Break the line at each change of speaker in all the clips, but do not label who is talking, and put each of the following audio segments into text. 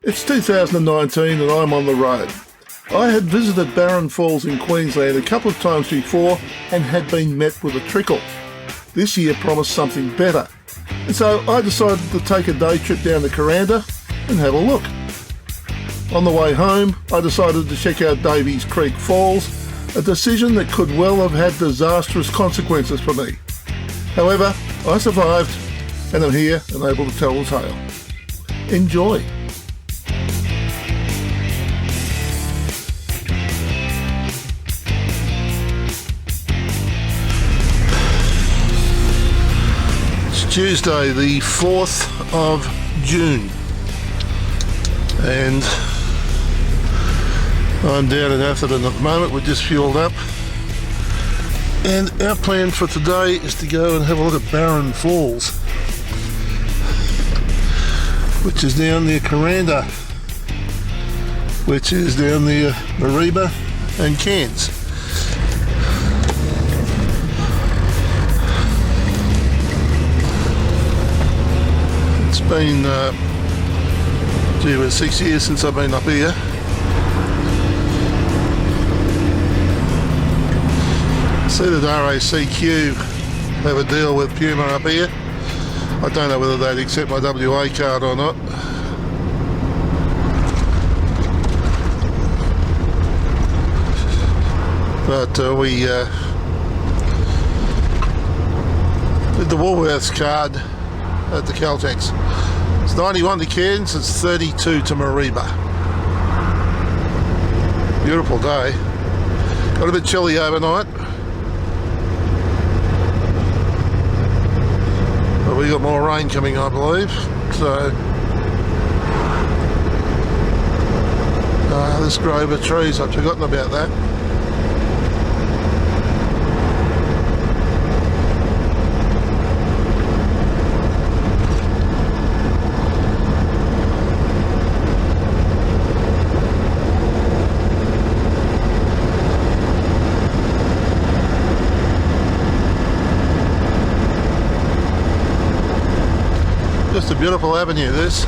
It's 2019 and I'm on the road. I had visited Barron Falls in Queensland a couple of times before and had been met with a trickle. This year promised something better, and so I decided to take a day trip down to Kuranda and have a look. On the way home, I decided to check out Barron Creek Falls, a decision that could well have had disastrous consequences for me. However, I survived and am here and able to tell the tale. Enjoy. It's Tuesday, the 4th of June, and I'm down in Atherton at the moment. We're just fueled up, and our plan for today is to go and have a look at Barron Falls, which is down near Kuranda, which is down near Mareeba and Cairns. It's been 6 years since I've been up here. See that RACQ have a deal with Puma up here. I don't know whether they'd accept my WA card or not. But we did the Woolworths card at the Caltex. It's 91 to Cairns, it's 32 to Mareeba. Beautiful day. Got a bit chilly overnight. We got more rain coming, I believe. So this grove of trees, I'd forgotten about that. Just a beautiful avenue, this.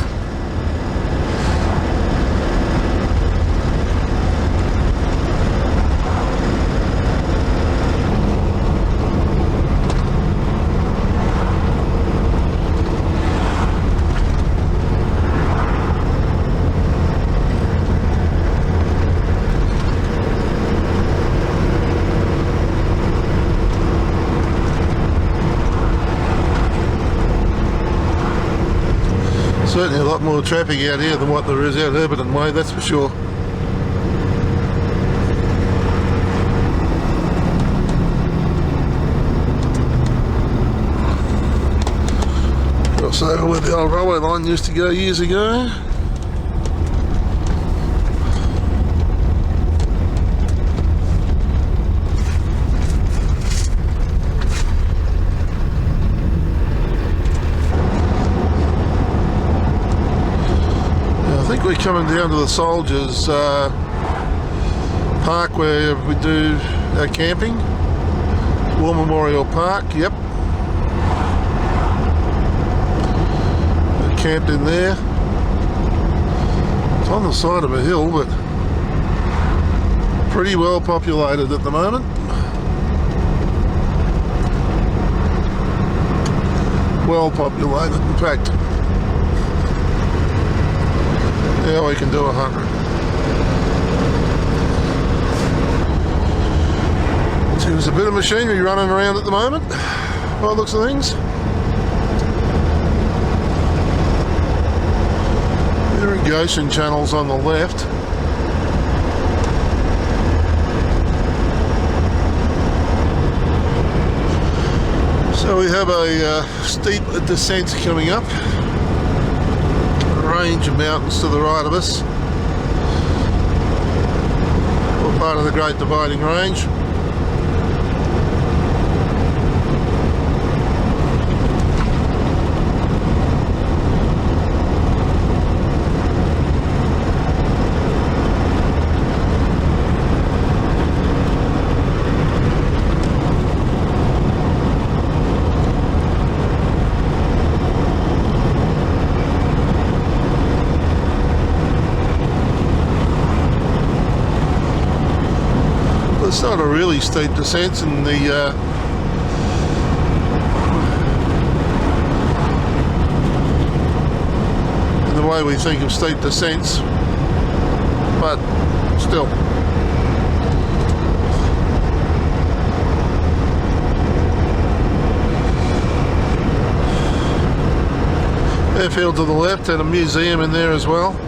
Certainly a lot more traffic out here than what there is out Herberton Way, that's for sure. Cross over where the old railway line used to go years ago. I think we're coming down to the Soldiers Park where we do our camping. War Memorial Park, yep. We're camped in there. It's on the side of a hill, but pretty well populated at the moment. Well populated, in fact. Yeah, we can do 100. So there's a bit of machinery running around at the moment, by the looks of things. Irrigation channels on the left. So we have a steep descent coming up. Range of mountains to the right of us, all part of the Great Dividing Range. It's not a really steep descent in the way we think of steep descents, but still. Airfield to the left and a museum in there as well.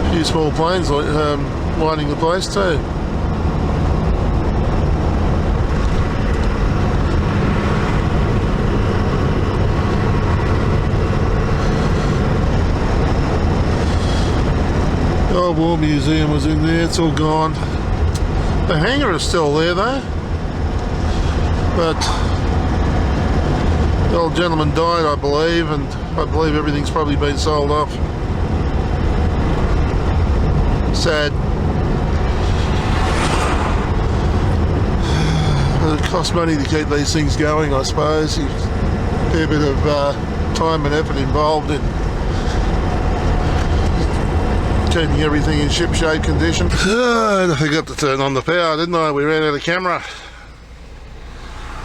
A few small planes lining the place too. The old war museum was in there, it's all gone. The hangar is still there though, but the old gentleman died, I believe, and I believe everything's probably been sold off. Sad. It costs money to keep these things going, I suppose. A fair bit of time and effort involved in keeping everything in ship-shape condition. I forgot to turn on the power, didn't I? We ran out of camera.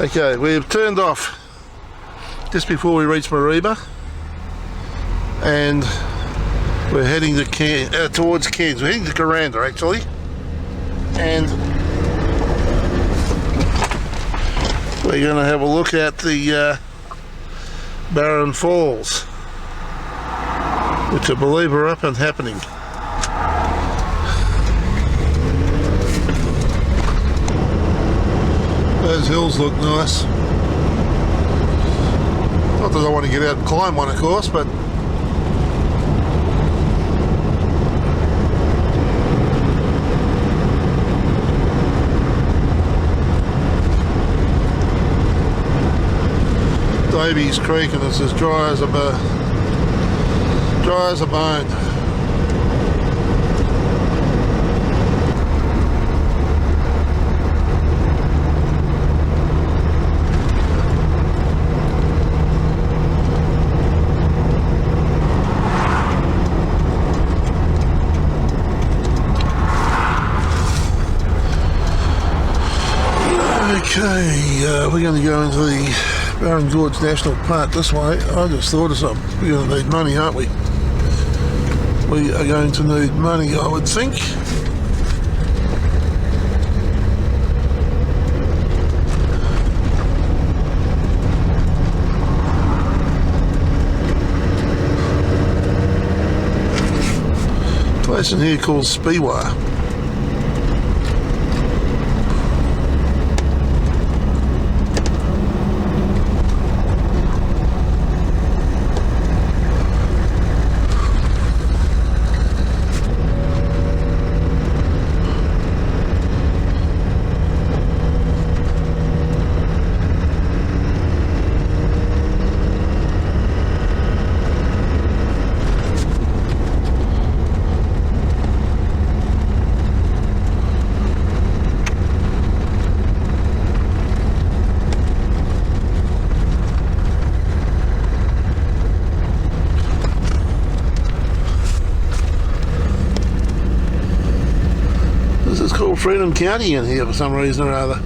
Okay, we've turned off just before we reach Mariba, and we're heading to towards Cairns. We're heading to Kuranda actually, and we're going to have a look at the Barron Falls, which I believe are up and happening. Those hills look nice. Not that I want to get out and climb one, of course, but Davies Creek, and it's as dry as a bone. Okay, we're going to go into the Barron Gorge National Park this way. I just thought of something. We're going to need money, aren't we? We are going to need money, I would think. Place in here called Speewah. It's called Freedom County in here for some reason or other.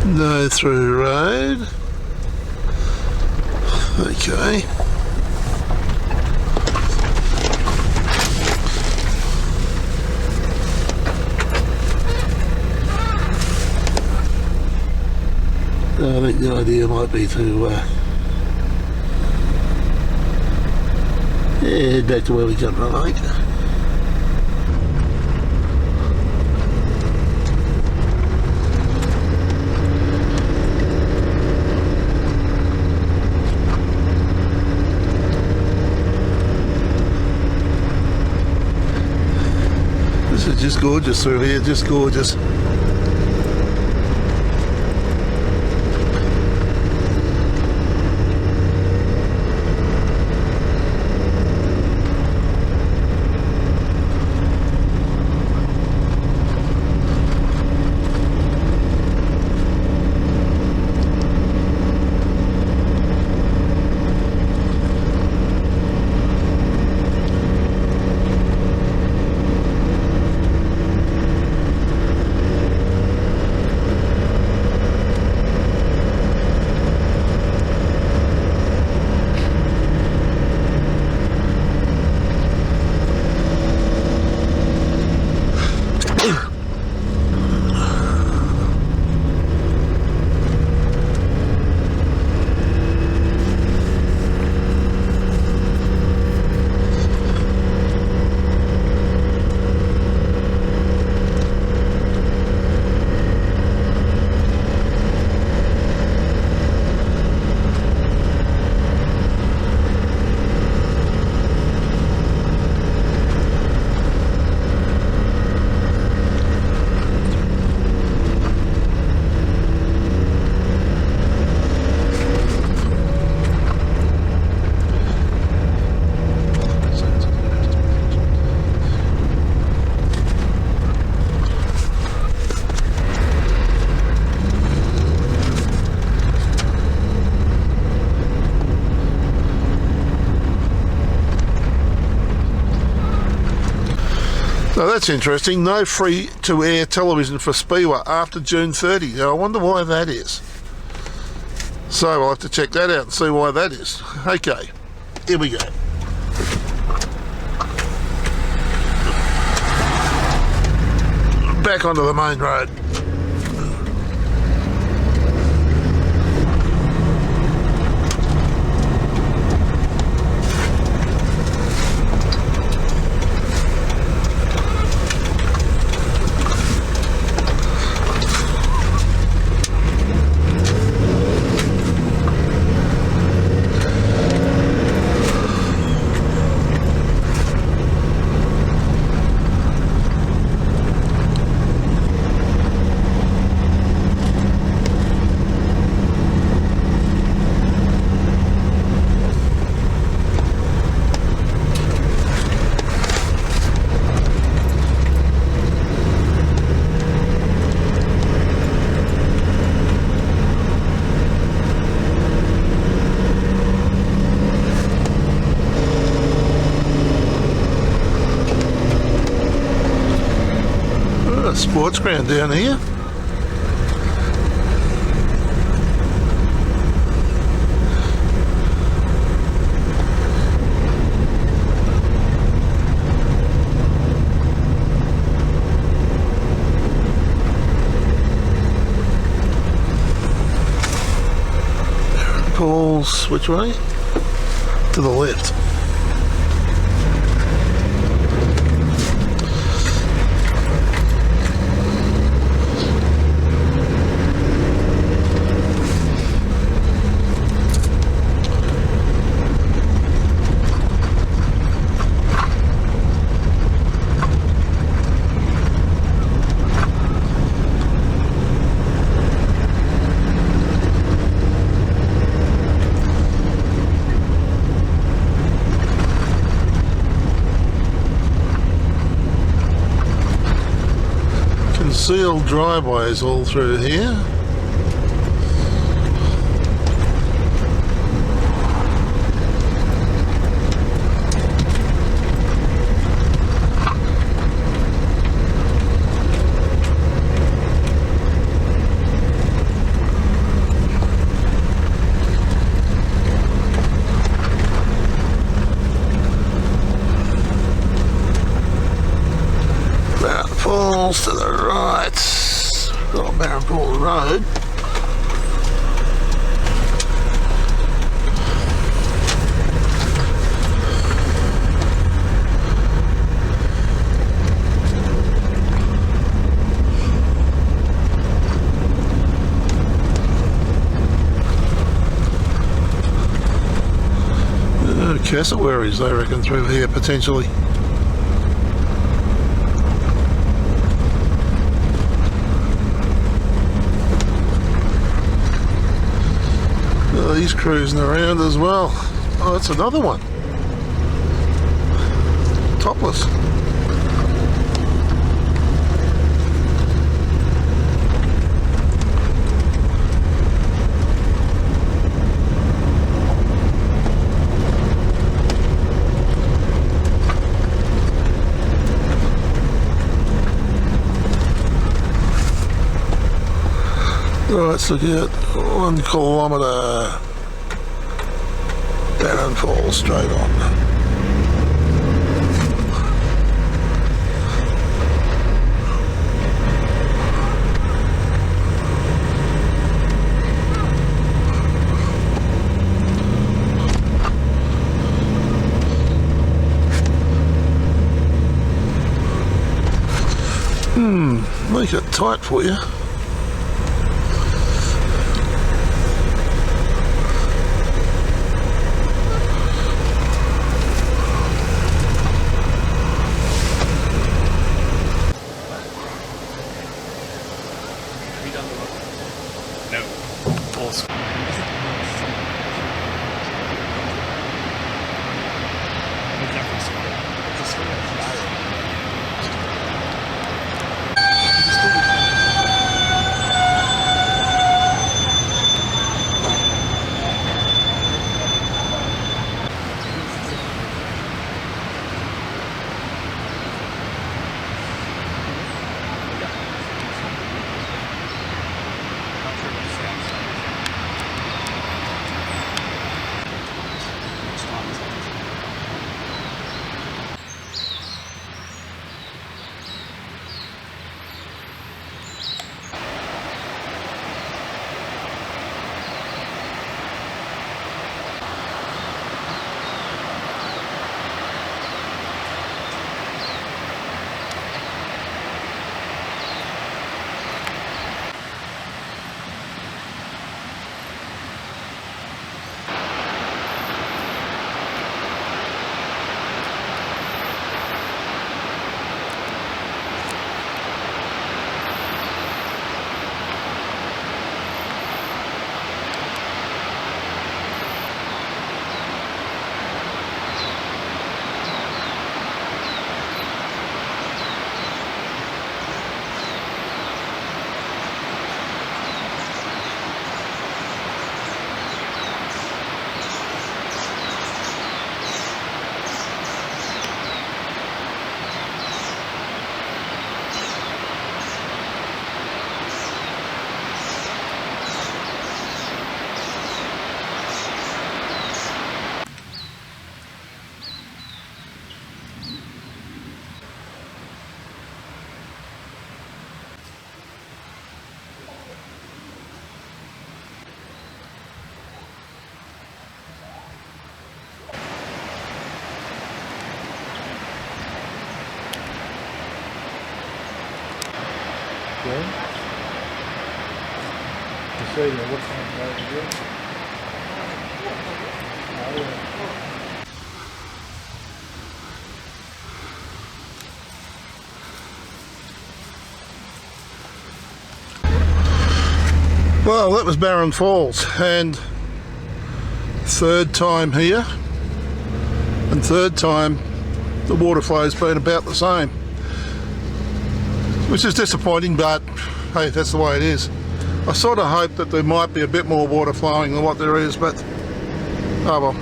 No through road. Okay. I think the idea might be to head back to where we come from, I think. Just gorgeous through here, just gorgeous. So that's interesting. No free-to-air television for Speewah after June 30. Now, I wonder why that is. So we'll have to check that out and see why that is. Okay, here we go. Back onto the main road. Sports ground down here. Paul's which way? To the left. Concealed driveways all through here. Falls to the right, got Barron Creek Road. Cassowaries, they reckon, through here potentially. bees cruising around as well. Oh, that's another one. Topless. Right, let's look at 1 kilometre. Barron Falls straight on. Make it tight for you.
No. Awesome.
Well, that was Barron Falls, and third time here, and third time the water flow's been about the same, which is disappointing, but hey, that's the way it is. I sort of hoped that there might be a bit more water flowing than what there is, but oh well.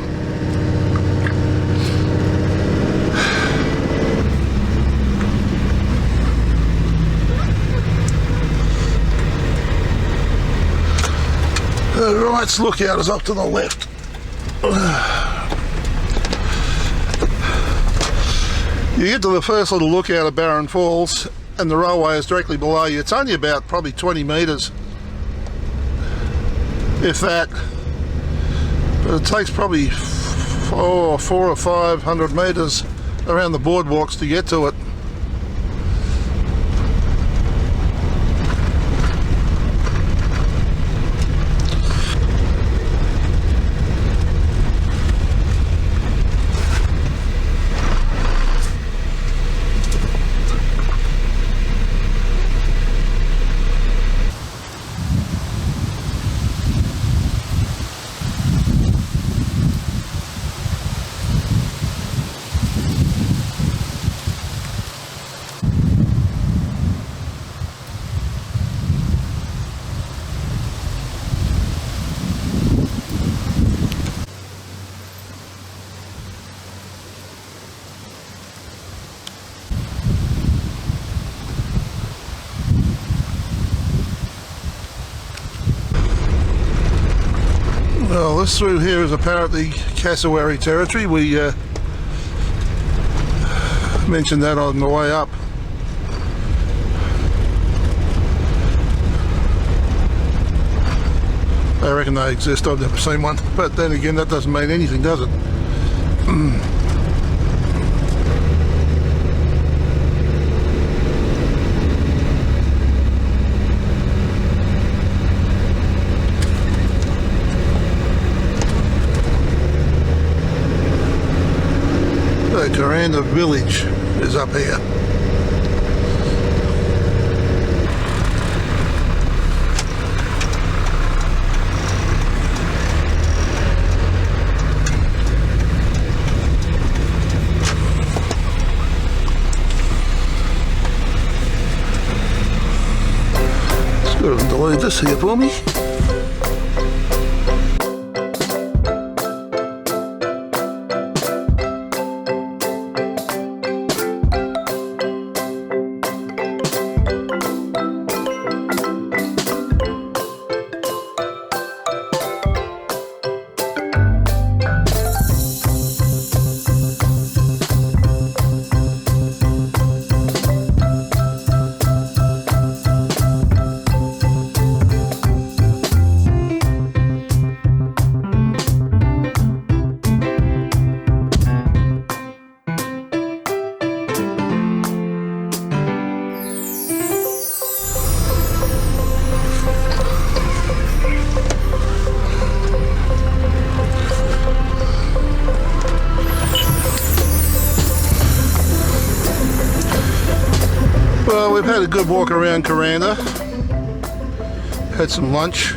The right's lookout is up to the left. You get to the first little lookout of Barron Falls and the railway is directly below you. It's only about probably 20 metres, if that, but it takes probably 400 or 500 metres around the boardwalks to get to it. This through here is apparently cassowary territory. We mentioned that on the way up. I reckon they exist. I've never seen one, but then again, that doesn't mean anything, does it? The Kuranda village is up here. Let's go and delete this here for me. Well, we've had a good walk around Kuranda, had some lunch,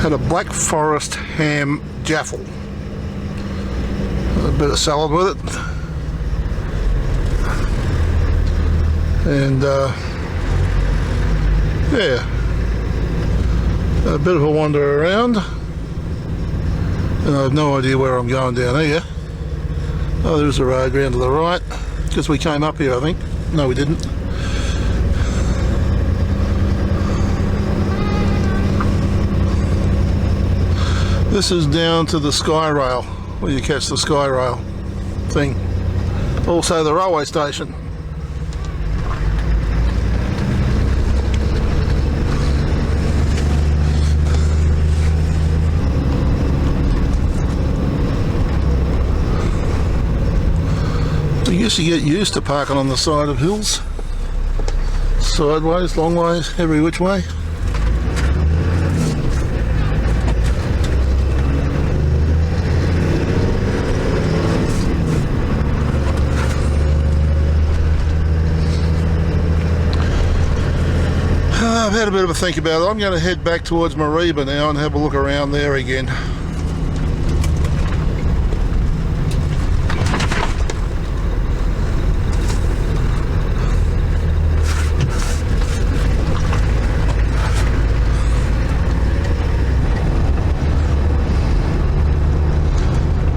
had a black forest ham jaffle, a bit of salad with it, and yeah, a bit of a wander around, and I have no idea where I'm going down here. Oh, there's a road round to the right. Because we came up here, I think. No, we didn't. This is down to the sky rail, where you catch the sky rail thing. Also the railway station. I guess you get used to parking on the side of hills, sideways, long ways, every which way. I've had a bit of a think about it. I'm going to head back towards Mariba now and have a look around there again.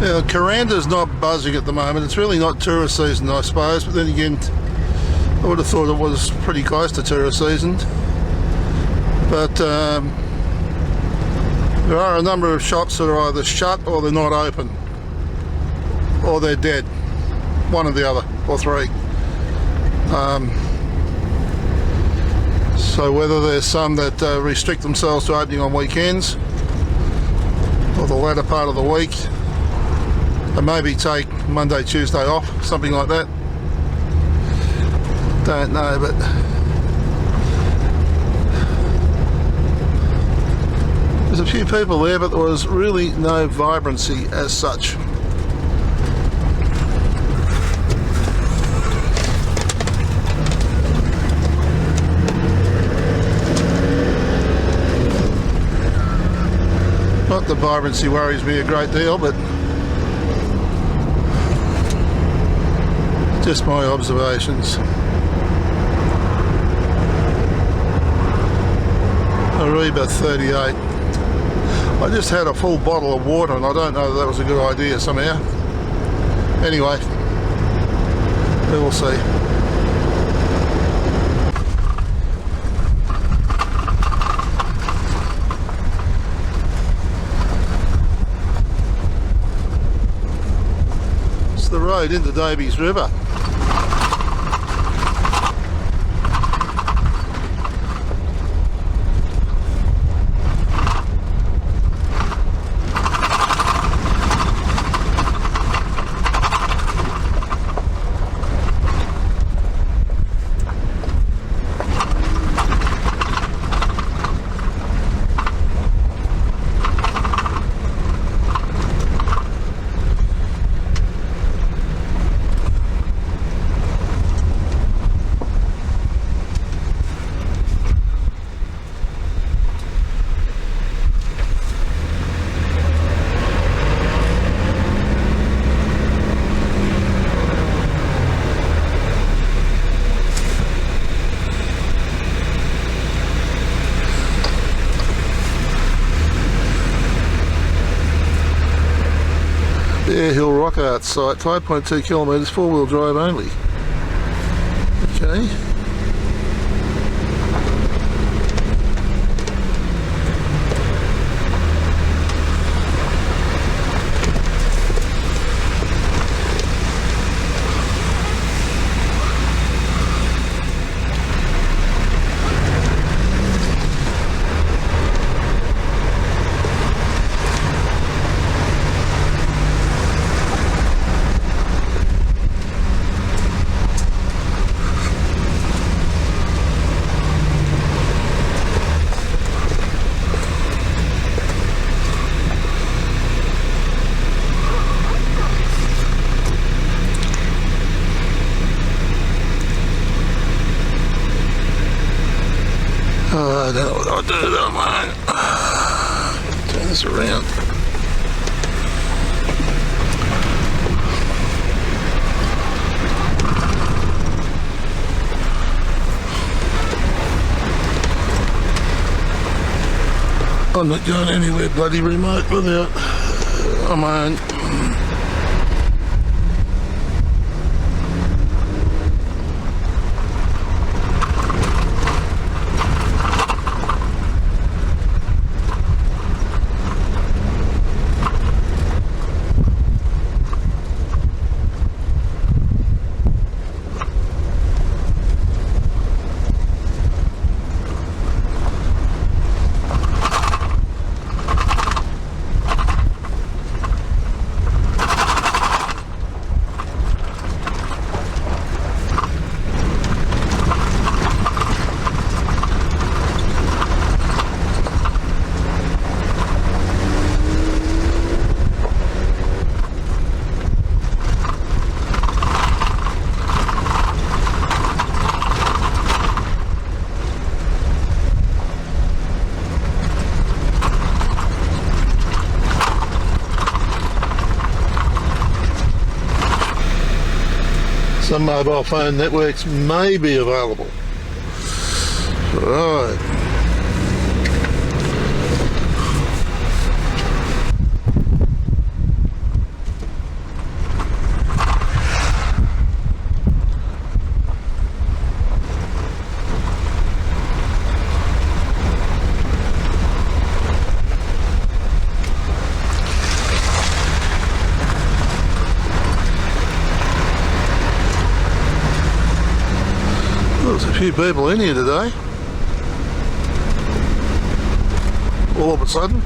Now, Kuranda's not buzzing at the moment. It's really not tourist season, I suppose, but then again, I would have thought it was pretty close to tourist season. But there are a number of shops that are either shut or they're not open, or they're dead, one or the other, or three. So whether there's some that restrict themselves to opening on weekends, or the latter part of the week, and maybe take Monday, Tuesday off, something like that. Don't know, but there's a few people there, but there was really no vibrancy as such. Not the vibrancy worries me a great deal, but just my observations. Mariba 38. I just had a full bottle of water and I don't know that was a good idea somehow. Anyway, we will see. the road into Davies River. Bear Hill Rock Art site, 5.2 kilometres, 4-wheel drive only. Okay. Oh, I don't know what I'll do, don't I? Turn this around. I'm not going anywhere bloody remote without on my own. Some mobile phone networks may be available. Right. There's a few people in here today. All of a sudden.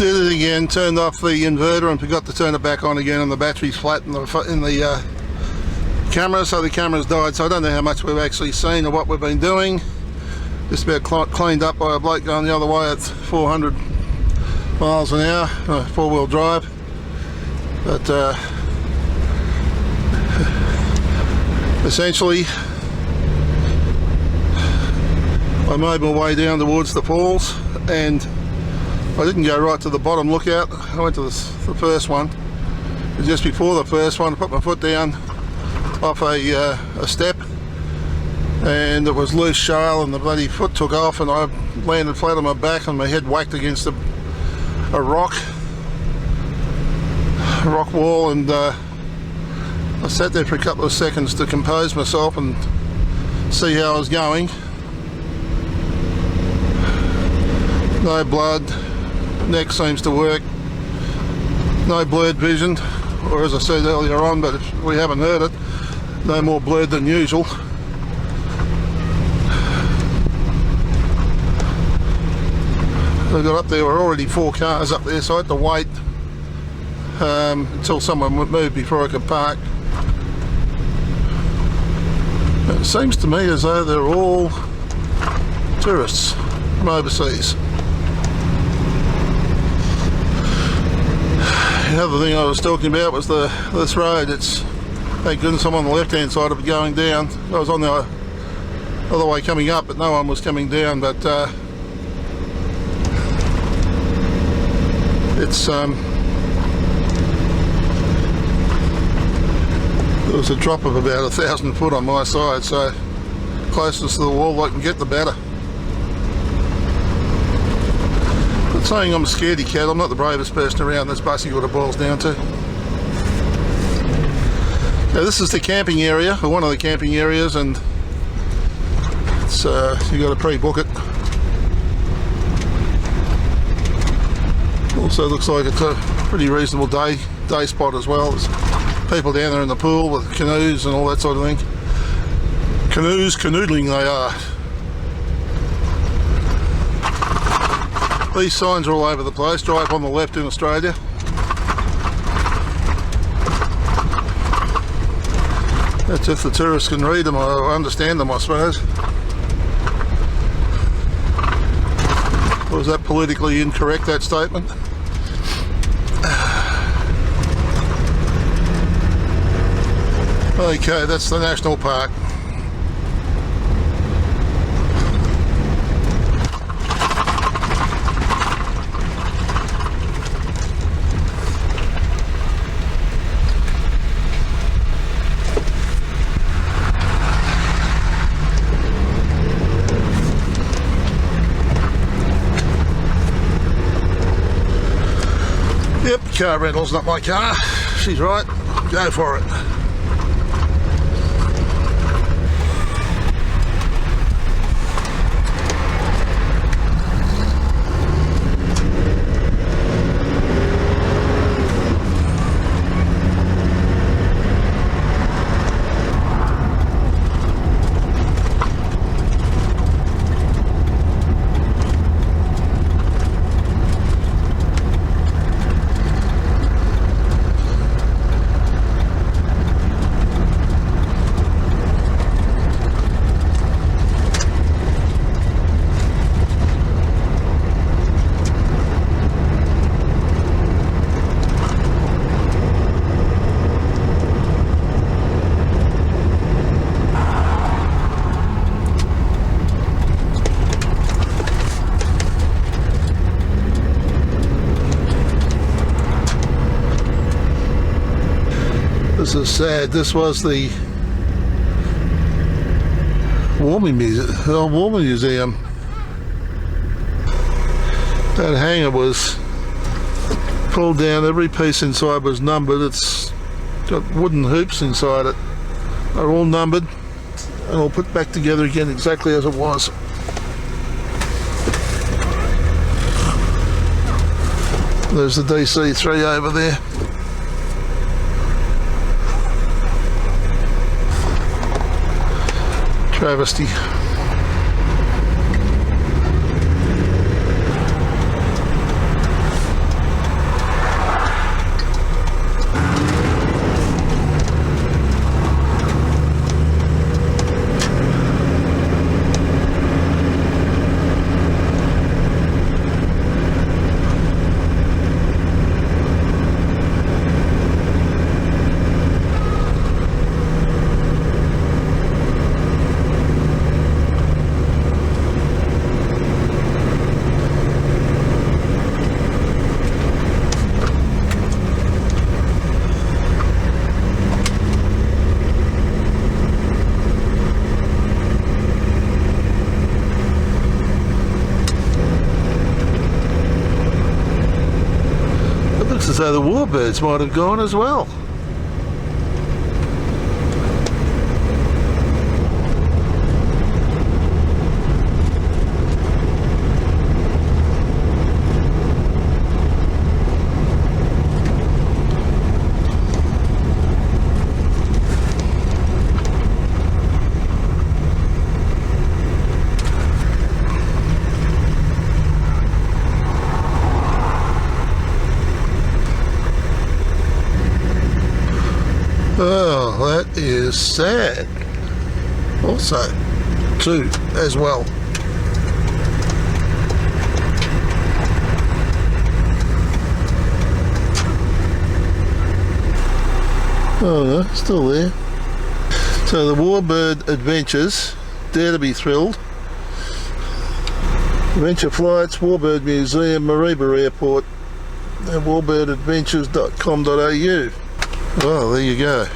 Did it again, turned off the inverter and forgot to turn it back on again, and the battery's flat in the camera, so the camera's died. So I don't know how much we've actually seen or what we've been doing. Just about cleaned up by a bloke going the other way at 400 miles an hour, four-wheel drive. But essentially I made my way down towards the falls, and I didn't go right to the bottom lookout. I went to the first one. And just before the first one, I put my foot down off a step, and it was loose shale, and the bloody foot took off, and I landed flat on my back, and my head whacked against a rock wall, and I sat there for a couple of seconds to compose myself and see how I was going. No blood, neck seems to work, no blurred vision, or as I said earlier on, but if we haven't heard it, no more blurred than usual. I got up there, were already 4 cars up there, so I had to wait until someone would move before I could park. It seems to me as though they're all tourists from overseas. The other thing I was talking about was this road. It's, thank goodness I'm on the left hand side of it going down. I was on the other way coming up, but no one was coming down. But it's there was a drop of about 1,000 foot on my side, so closest to the wall I can get, the better. But saying I'm a scaredy cat, I'm not the bravest person around. That's basically what it boils down to. Now this is the camping area, or one of the camping areas, and it's you got to pre-book it. Also looks like it's a pretty reasonable day spot as well. There's people down there in the pool with canoes and all that sort of thing. Canoodling they are. These signs are all over the place. Drive on the left in Australia. That's if the tourists can read them or understand them, I suppose. Or was that politically incorrect, that statement? Okay, that's the national park. Yep, car rental's not my car. She's right, go for it. This is sad. This was the Warming Museum. That hangar was pulled down. Every piece inside was numbered. It's got wooden hoops inside it. They're all numbered and all put back together again exactly as it was. There's the DC-3 over there. Travesty. So the warbirds might have gone as well. Oh, that is sad. Also, too, as well. Oh no, still there. So the Warbird Adventures, dare to be thrilled. Adventure flights, Warbird Museum, Mareeba Airport, and warbirdadventures.com.au. Well, there you go.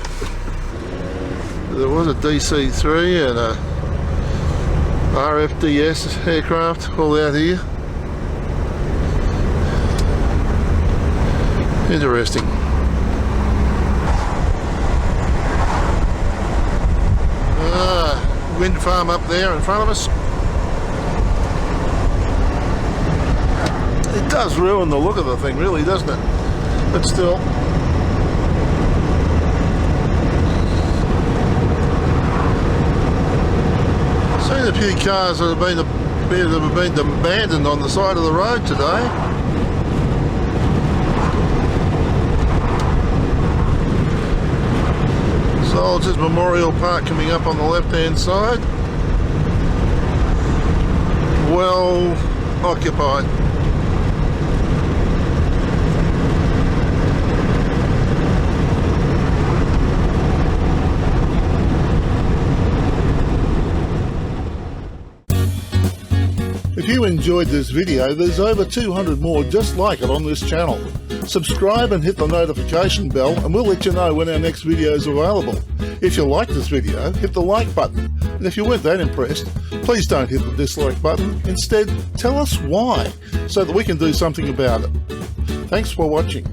There was a DC-3 and a RFDS aircraft all out here. Interesting. Wind farm up there in front of us. It does ruin the look of the thing, really, doesn't it? But still. Seen a few cars that have been abandoned on the side of the road today. Soldiers Memorial Park coming up on the left hand side. Well occupied. If you enjoyed this video, there's over 200 more just like it on this channel. Subscribe and hit the notification bell and we'll let you know when our next video is available. If you liked this video, hit the like button. And if you weren't that impressed, please don't hit the dislike button. Instead, tell us why, so that we can do something about it. Thanks for watching.